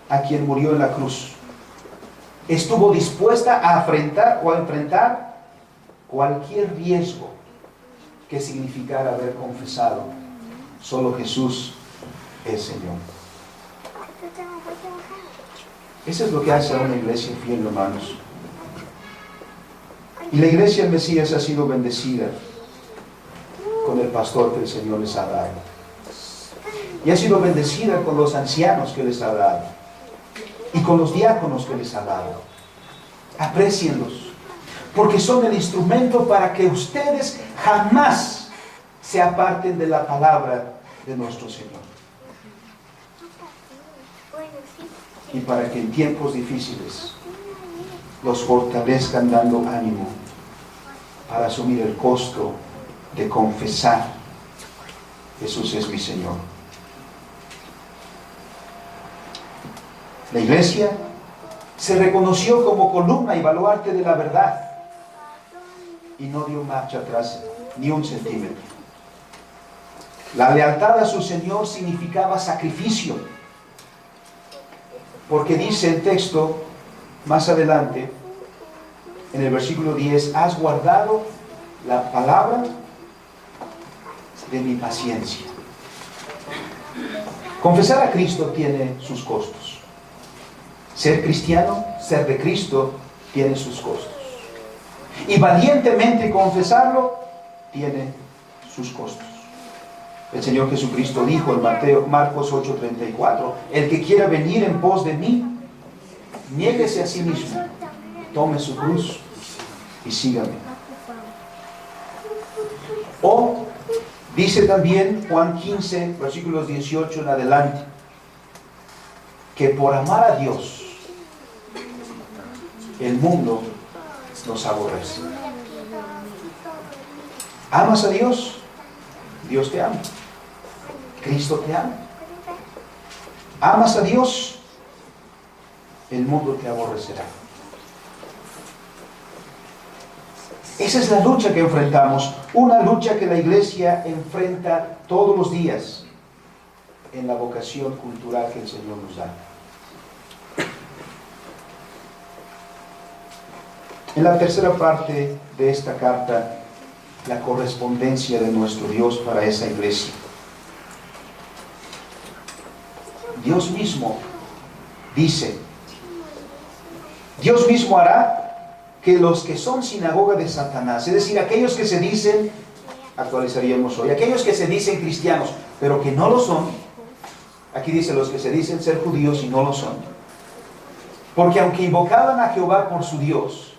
Speaker 5: a quien murió en la cruz. Estuvo dispuesta a enfrentar cualquier riesgo que significara haber confesado, solo Jesús es Señor. Eso es lo que hace a una iglesia fiel, hermanos. Y la iglesia del Mesías ha sido bendecida con el pastor que el Señor les ha dado. Y ha sido bendecida con los ancianos que les ha dado. Y con los diáconos que les ha dado. Aprécienlos. Porque son el instrumento para que ustedes jamás se aparten de la palabra de nuestro Señor. Y para que en tiempos difíciles los fortalezcan dando ánimo para asumir el costo de confesar: Jesús es mi Señor. La iglesia se reconoció como columna y baluarte de la verdad y no dio marcha atrás ni un centímetro. La lealtad a su Señor significaba sacrificio, porque dice el texto más adelante, en el versículo 10, has guardado la palabra de mi paciencia. Confesar a Cristo tiene sus costos. Ser cristiano, ser de Cristo, tiene sus costos. Y valientemente confesarlo tiene sus costos. El Señor Jesucristo dijo en Marcos 8:34, el que quiera venir en pos de mí, niéguese a sí mismo, tome su cruz y sígame. O dice también Juan 15, versículos 18 en adelante, que por amar a Dios, el mundo nos aborrece. ¿Amas a Dios? Dios te ama. Cristo te ama. ¿Amas a Dios? El mundo te aborrecerá. Esa es la lucha que enfrentamos, una lucha que la iglesia enfrenta todos los días en la vocación cultural que el Señor nos da. En la tercera parte de esta carta, la correspondencia de nuestro Dios para esa iglesia. Dios mismo dice, Dios mismo hará que los que son sinagoga de Satanás, es decir, aquellos que se dicen, actualizaríamos hoy, aquellos que se dicen cristianos, pero que no lo son, aquí dice los que se dicen ser judíos y no lo son, porque aunque invocaban a Jehová por su Dios,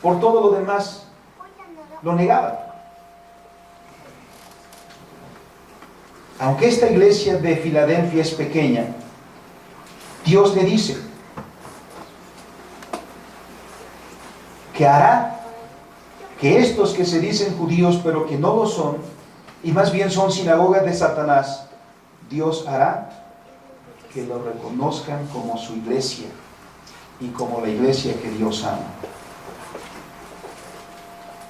Speaker 5: por todo lo demás lo negaban. Aunque esta iglesia de Filadelfia es pequeña, Dios le dice que hará que estos que se dicen judíos pero que no lo son, y más bien son sinagogas de Satanás, Dios hará que lo reconozcan como su iglesia y como la iglesia que Dios ama.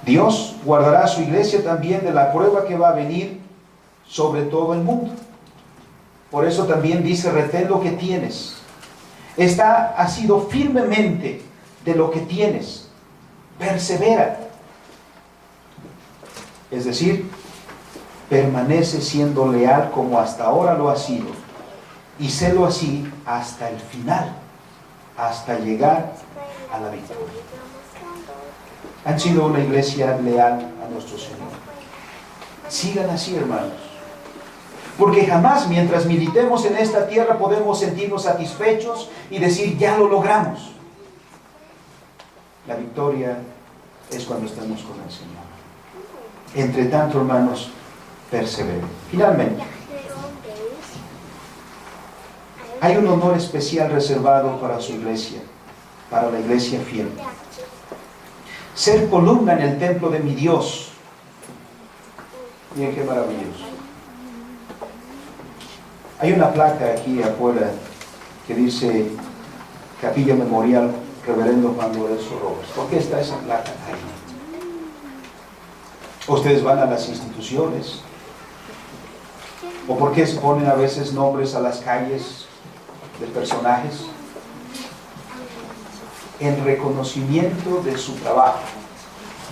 Speaker 5: Dios guardará su iglesia también de la prueba que va a venir sobre todo el mundo. Por eso también dice, retén lo que tienes. Está asido firmemente de lo que tienes. Persevera. Es decir, permanece siendo leal como hasta ahora lo ha sido. Y sélo así hasta el final, hasta llegar a la victoria. Han sido una iglesia leal a nuestro Señor. Sigan así, hermanos. Porque jamás mientras militemos en esta tierra podemos sentirnos satisfechos y decir, ya lo logramos. La victoria es cuando estamos con el Señor. Entre tanto, hermanos, perseveren. Finalmente, hay un honor especial reservado para su iglesia, para la iglesia fiel. Ser columna en el templo de mi Dios. Miren qué maravilloso. Hay una placa aquí afuera que dice Capilla Memorial Reverendo Juan Lorenzo Robles. ¿Por qué está esa placa ahí? Ustedes van a las instituciones. ¿O por qué se ponen a veces nombres a las calles de personajes? En reconocimiento de su trabajo,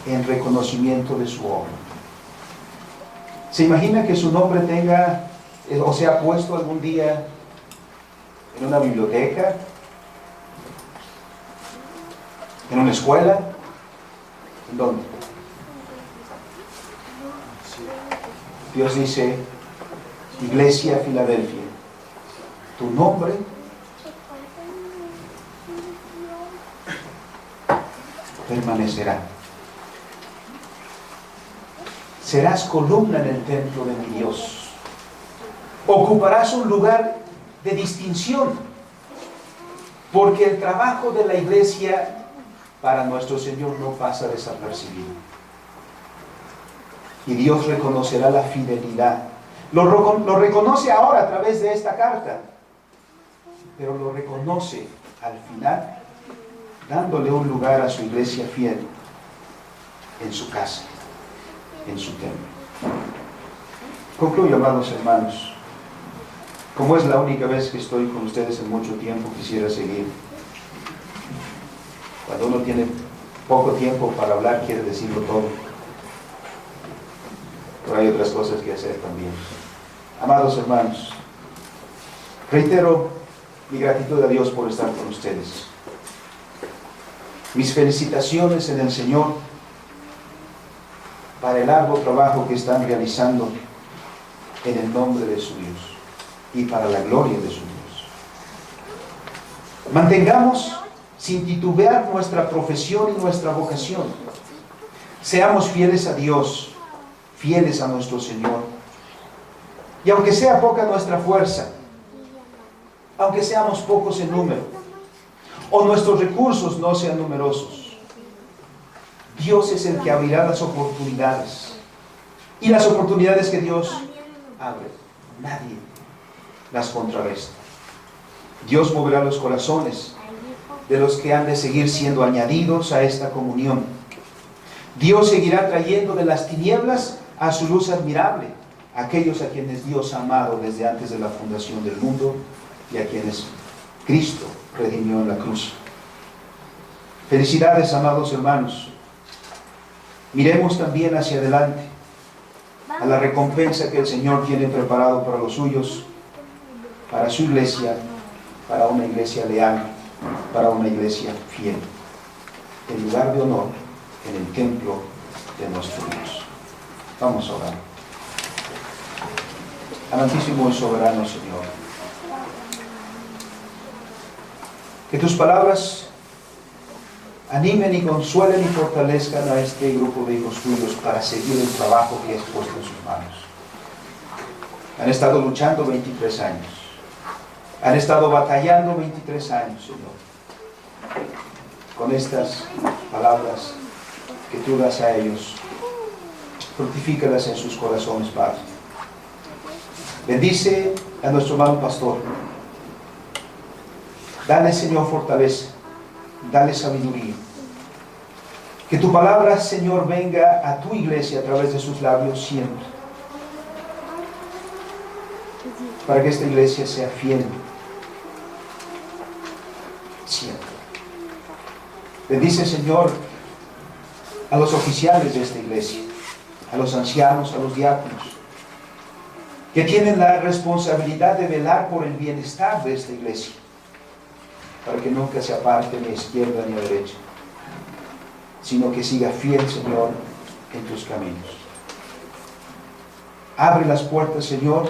Speaker 5: en reconocimiento de su obra. ¿Se imagina que su nombre tenga o sea puesto algún día en una biblioteca, en una escuela? ¿En dónde? Dios dice, Iglesia Filadelfia, tu nombre permanecerá. serás columna en el templo de mi Dios. Ocuparás un lugar de distinción, porque el trabajo de la iglesia para nuestro Señor no pasa desapercibido. Y Dios reconocerá la fidelidad. Lo reconoce ahora a través de esta carta, pero lo reconoce al final, dándole un lugar a su iglesia fiel en su casa, en su templo. Concluyo, amados hermanos. Como es la única vez que estoy con ustedes en mucho tiempo, quisiera seguir. Cuando uno tiene poco tiempo para hablar, quiere decirlo todo. Pero hay otras cosas que hacer también. Amados hermanos, reitero mi gratitud a Dios por estar con ustedes. Mis felicitaciones en el Señor para el arduo trabajo que están realizando en el nombre de su Dios y para la gloria de su Dios. Mantengamos sin titubear nuestra profesión y nuestra vocación. Seamos fieles a Dios, fieles a nuestro Señor. Y aunque sea poca nuestra fuerza, aunque seamos pocos en número, o nuestros recursos no sean numerosos, Dios es el que abrirá las oportunidades. Y las oportunidades que Dios abre, nadie las contrarresta. Dios moverá los corazones de los que han de seguir siendo añadidos a esta comunión. Dios seguirá trayendo de las tinieblas a su luz admirable aquellos a quienes Dios ha amado desde antes de la fundación del mundo y a quienes Cristo redimió en la cruz. Felicidades, amados hermanos. Miremos también hacia adelante a la recompensa que el Señor tiene preparado para los suyos, para su iglesia, para una iglesia leal, para una iglesia fiel. El lugar de honor en el templo de nuestro Dios. Vamos a orar. Amantísimo y soberano Señor, que tus palabras animen y consuelen y fortalezcan a este grupo de hijos tuyos para seguir el trabajo que has puesto en sus manos. Han estado luchando 23 años. Han estado batallando 23 años, Señor. Con estas palabras que tú das a ellos, fructifícalas en sus corazones, Padre. Bendice a nuestro hermano pastor. Dale, Señor, fortaleza. Dale sabiduría. Que tu palabra, Señor, venga a tu iglesia a través de sus labios siempre. Para que esta iglesia sea fiel. Siempre. Bendice, Señor, a los oficiales de esta iglesia, a los ancianos, a los diáconos, que tienen la responsabilidad de velar por el bienestar de esta iglesia, para que nunca se aparte ni a izquierda ni a derecha, sino que siga fiel, Señor, en tus caminos. Abre las puertas, Señor,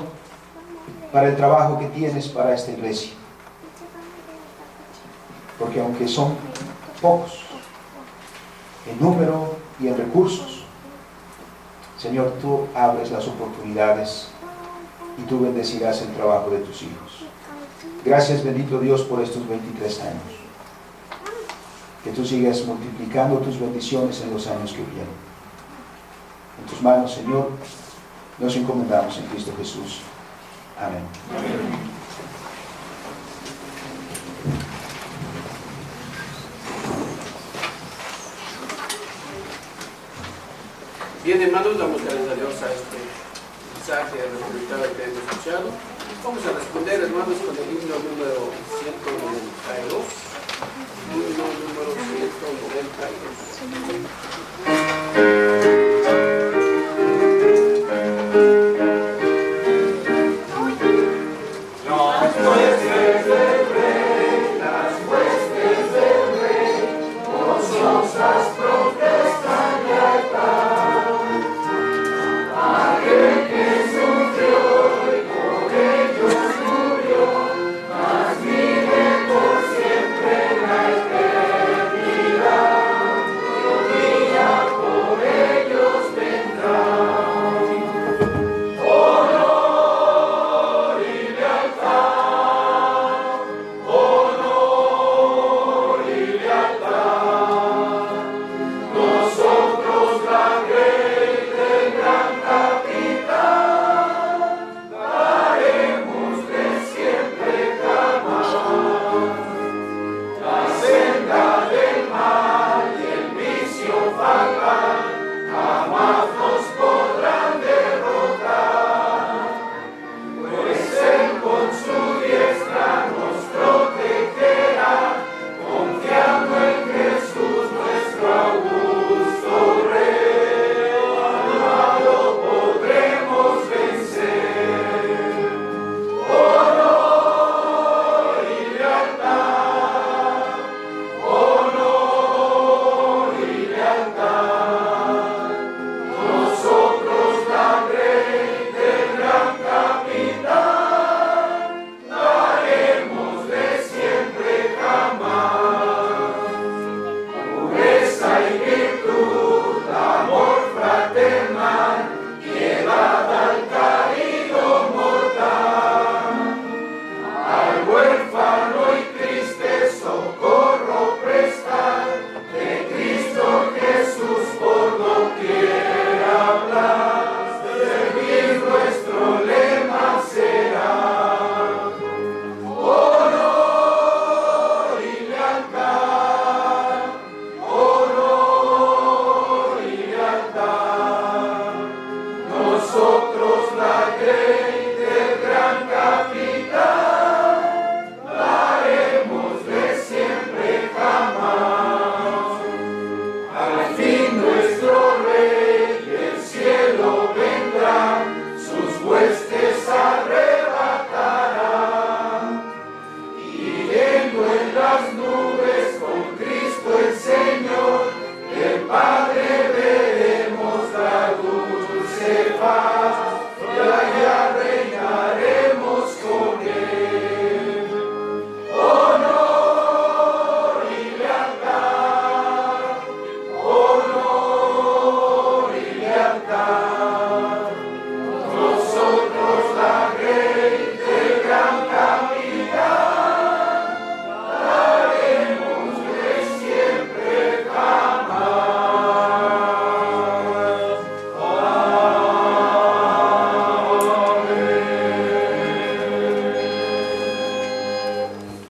Speaker 5: para el trabajo que tienes para esta iglesia, porque aunque son pocos en número y en recursos, Señor, tú abres las oportunidades y tú bendecirás el trabajo de tus hijos. Gracias, bendito Dios, por estos 23 años. Que tú sigas multiplicando tus bendiciones en los años que vienen. En tus manos, Señor, nos encomendamos en Cristo Jesús. Amén.
Speaker 1: Bien, hermanos, damos gracias a Dios a este mensaje resultado que hemos escuchado. Vamos a responder, hermanos, con el himno número 192. Himno número 192.